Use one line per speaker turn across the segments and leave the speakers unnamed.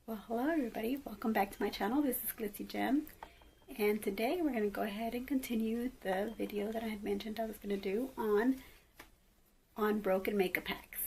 Well, hello everybody, welcome back to my channel. This is glitzzygem, and today we're going to go ahead and continue the video that I had mentioned I was going to do on broken makeup hacks.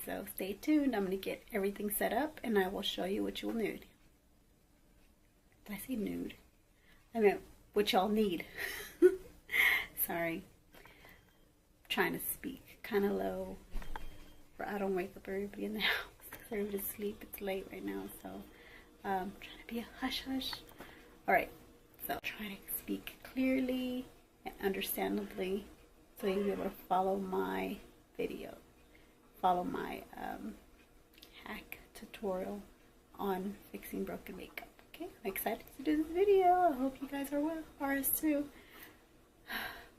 So stay tuned. I'm going to get everything set up and I will show you what you will need. Did I say nude? I mean what y'all need. Sorry, I'm trying to speak kind of low for I don't wake up everybody in the house. Everybody's asleep. It's late right now, so trying to be a hush hush. Alright, so try to speak clearly and understandably so you'll be able to follow my video, follow my hack tutorial on fixing broken makeup. Okay, I'm excited to do this video. I hope you guys are as too.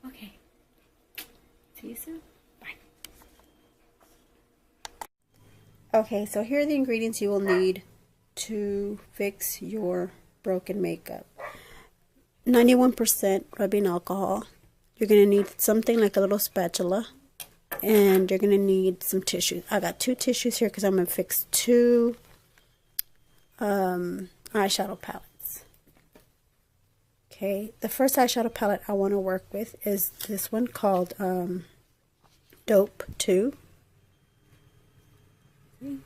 Okay, see you soon. Okay, so here are the ingredients you will need to fix your broken makeup. 91% rubbing alcohol. You're going to need something like a little spatula. And you're going to need some tissues. I got 2 tissues here because I'm going to fix 2 eyeshadow palettes. Okay, the first eyeshadow palette I want to work with is this one called Dope 2.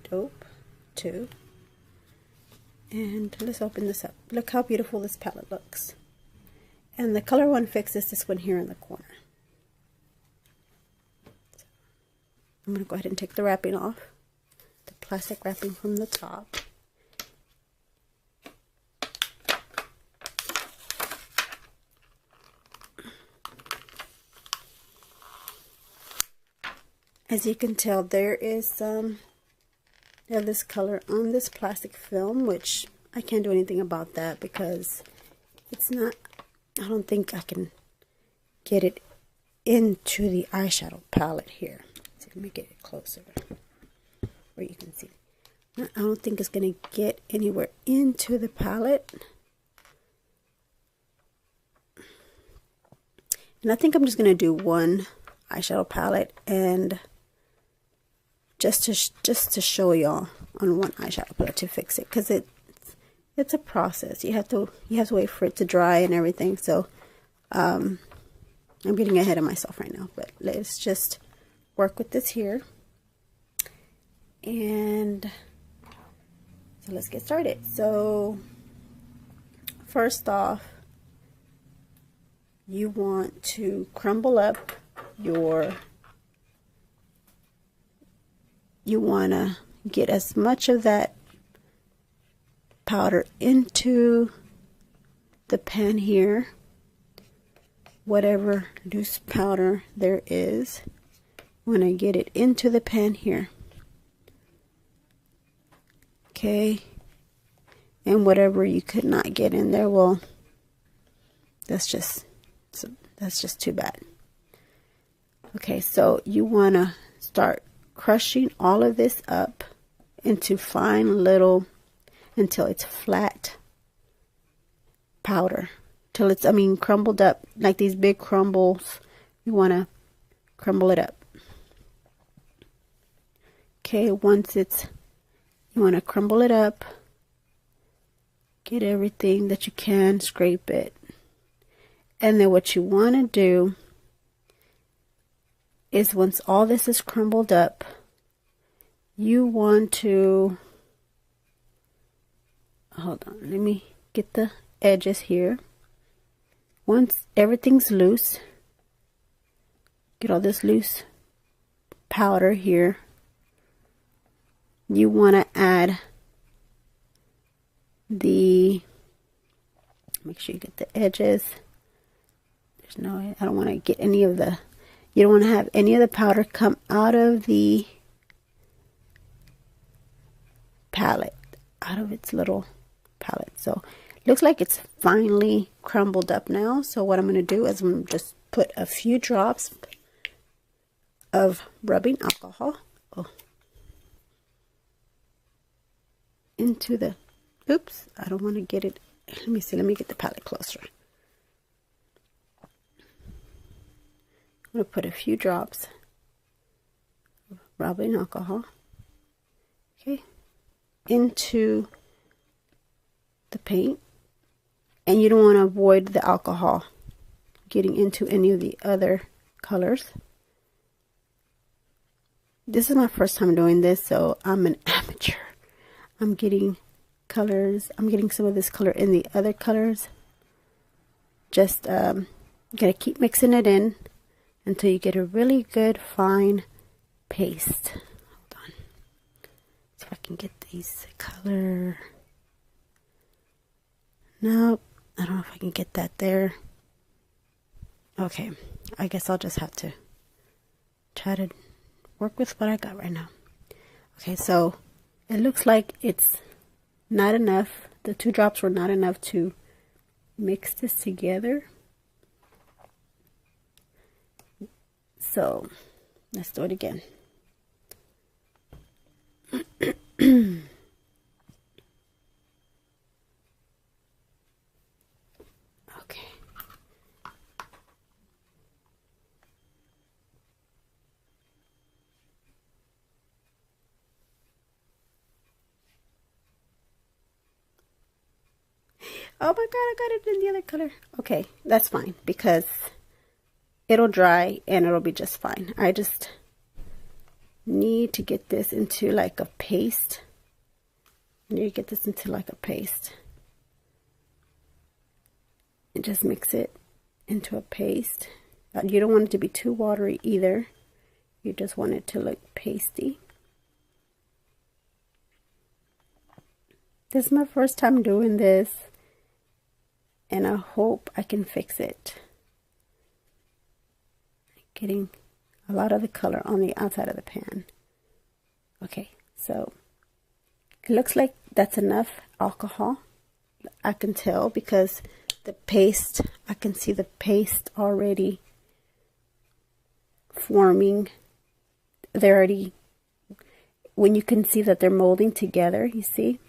Dope 2. And let's open this up. Look how beautiful this palette looks. And the color one fix is this one here in the corner. So I'm going to go ahead and take the wrapping off. The plastic wrapping from the top. As you can tell, there is some of this color on this plastic film, which I can't do anything about that because it's not, I don't think I can get it into the eyeshadow palette here. So let me get it closer where you can see. I don't think it's going to get anywhere into the palette. And I think I'm just going to do one eyeshadow palette and just to show y'all on one eyeshadow palette to fix it, because it's a process. You have to wait for it to dry and everything. So I'm getting ahead of myself right now, but let's just work with this here. And so let's get started. So first off, you want to crumble up you want to get as much of that powder into the pan here, whatever loose powder there is. Want to get it into the pan here, okay? And whatever you could not get in there, well, that's just too bad. Okay, so you want to start crushing all of this up into fine little, until it's flat powder, till it's, crumbled up like these big crumbles. You want to crumble it up. Okay, once you want to crumble it up, get everything that you can, scrape it, and then what you want to do is, once all this is crumbled up, you want to, hold on, let me get the edges here. Once everything's loose, get all this loose powder here, you want to add make sure you get the edges. I don't want to get any of the, you don't want to have any of the powder come out of the palette, out of its little palette. So it looks like it's finely crumbled up now. So what I'm going to do is I'm going to just put a few drops of rubbing alcohol into the, oops, I don't want to get it, let me see, let me get the palette closer. I'm going to put a few drops of rubbing alcohol, okay, into the paint, and you don't want to avoid the alcohol getting into any of the other colors. This is my first time doing this, so I'm an amateur. I'm getting colors. I'm getting some of this color in the other colors. Just gotta keep mixing it in until you get a really good fine paste. Hold on. See if I can get these color. Nope. I don't know if I can get that there. Okay. I guess I'll just have to try to work with what I got right now. Okay, so it looks like it's not enough. The 2 drops were not enough to mix this together. So let's do it again. Okay. Oh my god, I got it in the other color. Okay, that's fine because it'll dry and it'll be just fine. I just need to get this into like a paste. I need to get this into like a paste. And just mix it into a paste. You don't want it to be too watery either. You just want it to look pasty. This is my first time doing this, and I hope I can fix it. Getting a lot of the color on the outside of the pan. Okay, so it looks like that's enough alcohol. I can tell because the paste, I can see the paste already forming. They're already, when you can see that they're molding together, you see?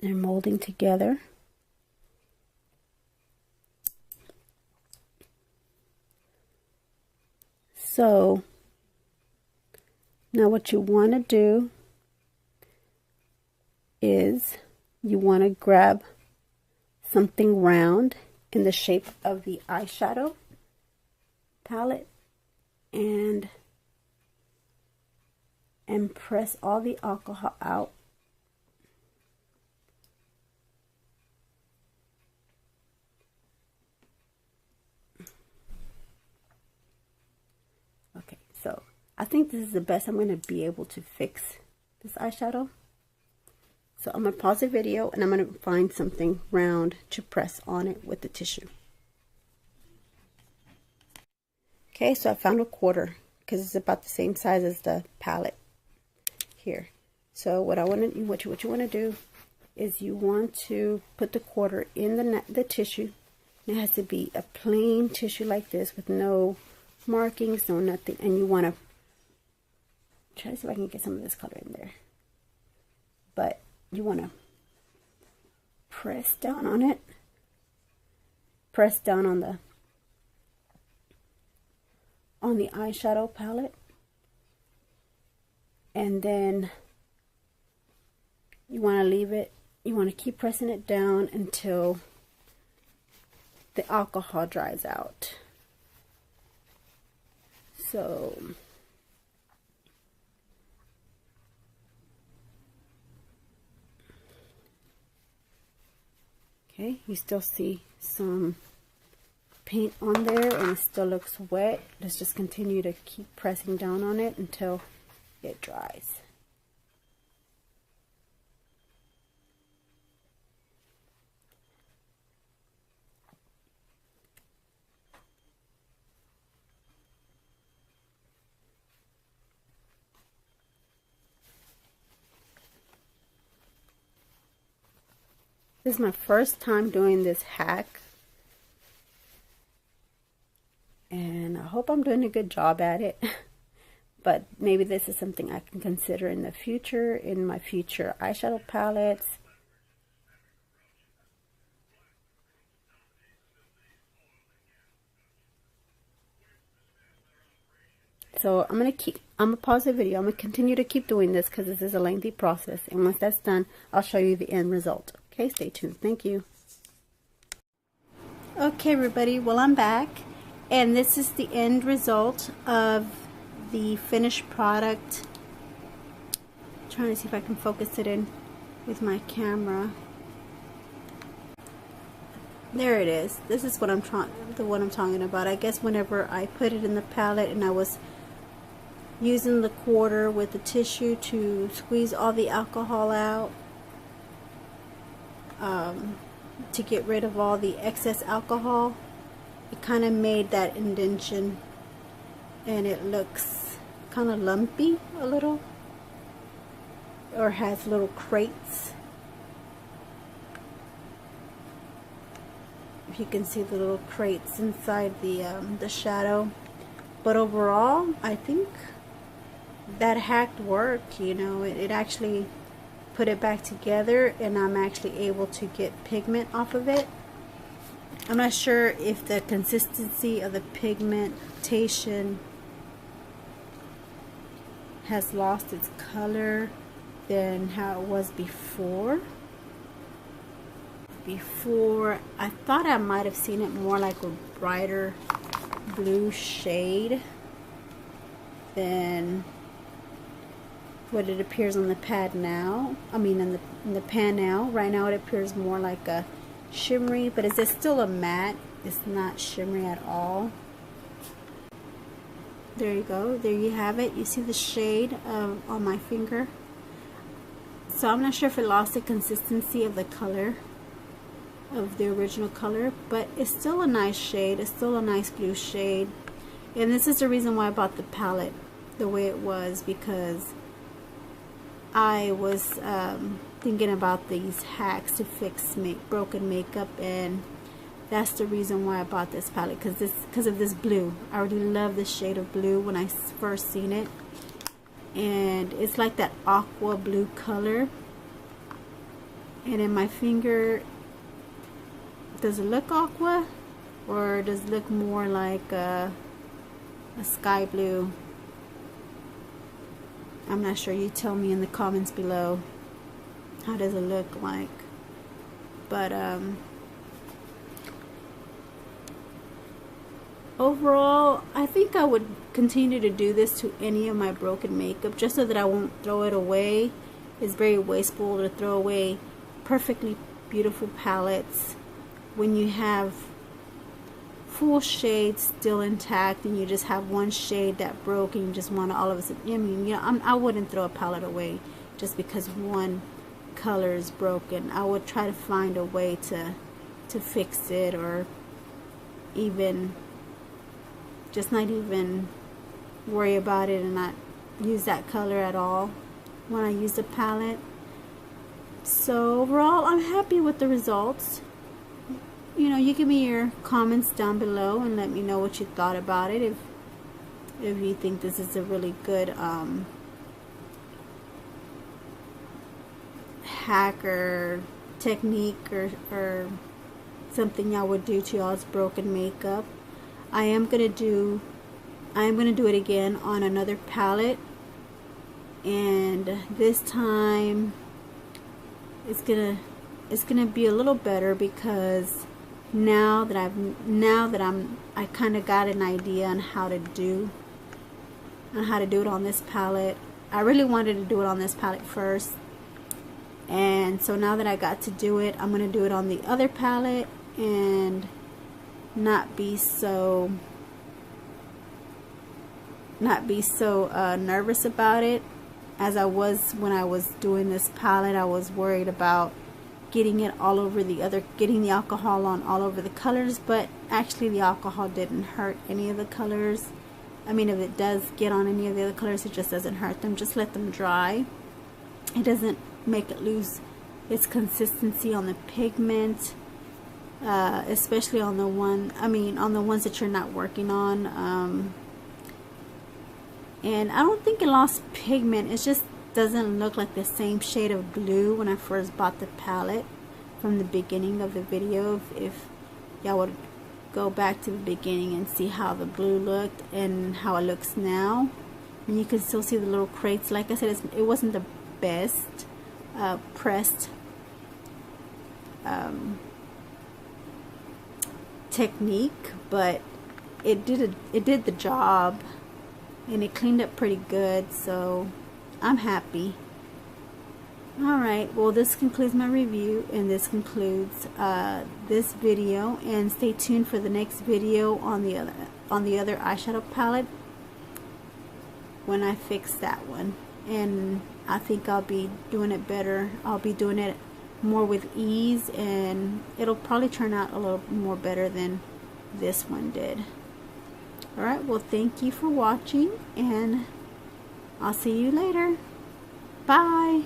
They're molding together. So now what you want to do is you want to grab something round in the shape of the eyeshadow palette and press all the alcohol out. Okay, so I think this is the best I'm going to be able to fix this eyeshadow. So I'm going to pause the video and I'm going to find something round to press on it with the tissue. Okay, so I found a quarter because it's about the same size as the palette here. So what you want to do is you want to put the quarter in the tissue. It has to be a plain tissue like this with no markings, no nothing, and you want to try to see if I can get some of this color in there. But you want to press down on it, press down on the eyeshadow palette, and then you want to leave it, you want to keep pressing it down until the alcohol dries out. So okay, you still see some paint on there and it still looks wet. Let's just continue to keep pressing down on it until it dries. This is my first time doing this hack, and I hope I'm doing a good job at it. But maybe this is something I can consider in the future, in my future eyeshadow palettes. So I'm gonna pause the video. I'm gonna continue to keep doing this because this is a lengthy process. And once that's done, I'll show you the end result. Okay, stay tuned. Thank you. Okay, everybody. Well, I'm back, and this is the end result of the finished product. I'm trying to see if I can focus it in with my camera. There it is. This is what I'm talking about. I guess whenever I put it in the palette and I was using the quarter with the tissue to squeeze all the alcohol out, to get rid of all the excess alcohol, it kind of made that indentation, and it looks kind of lumpy a little, or has little crates. If you can see the little crates inside the shadow. But overall, I think that hack worked. You know, it actually put it back together, and I'm actually able to get pigment off of it. I'm not sure if the consistency of the pigmentation has lost its color than how it was before. Before, I thought I might have seen it more like a brighter blue shade than what it appears on the pad now. I mean, in the pan now. Right now it appears more like a shimmery, but is it still a matte? It's not shimmery at all. There you go. There you have it. You see the shade on my finger. So I'm not sure if it lost the consistency of the color of the original color, but it's still a nice shade. It's still a nice blue shade, and this is the reason why I bought the palette the way it was, because I was thinking about these hacks to fix broken makeup, and that's the reason why I bought this palette, because of this blue. I already love this shade of blue when I first seen it, and it's like that aqua blue color. And in my finger, does it look aqua, or does it look more like a sky blue? I'm not sure. You tell me in the comments below. How does it look like? But overall, I think I would continue to do this to any of my broken makeup, just so that I won't throw it away. It's very wasteful to throw away perfectly beautiful palettes when you have full shades still intact, and you just have one shade that broke, and you just want to all of a sudden, I mean, you know, I wouldn't throw a palette away just because one color is broken. I would try to find a way to fix it, or even just not even worry about it and not use that color at all when I use the palette. So overall, I'm happy with the results. You know, you give me your comments down below and let me know what you thought about it. If you think this is a really good hack or technique, or something y'all would do to y'all's broken makeup. I am gonna do it again on another palette, and this time it's gonna be a little better, because now that I kind of got an idea on how to do it on this palette. I really wanted to do it on this palette first, and so now that I got to do it, I'm gonna do it on the other palette and not be so nervous about it as I was when I was doing this palette. I was worried about getting it all over getting the alcohol on all over the colors, but actually the alcohol didn't hurt any of the colors. I mean, if it does get on any of the other colors, it just doesn't hurt them. Just let them dry. It doesn't make it lose its consistency on the pigment, especially on the ones that you're not working on. And I don't think it lost pigment. It just doesn't look like the same shade of blue when I first bought the palette from the beginning of the video. If y'all would go back to the beginning and see how the blue looked and how it looks now. And you can still see the little crates. Like I said, it wasn't the best pressed technique, but it did the job, and it cleaned up pretty good, so I'm happy. Alright, well, this concludes my review, and this concludes this video, and stay tuned for the next video on the other eyeshadow palette when I fix that one. And I think I'll be doing it better. I'll be doing it more with ease, and it'll probably turn out a little more better than this one did. Alright, well, thank you for watching, and I'll see you later. Bye.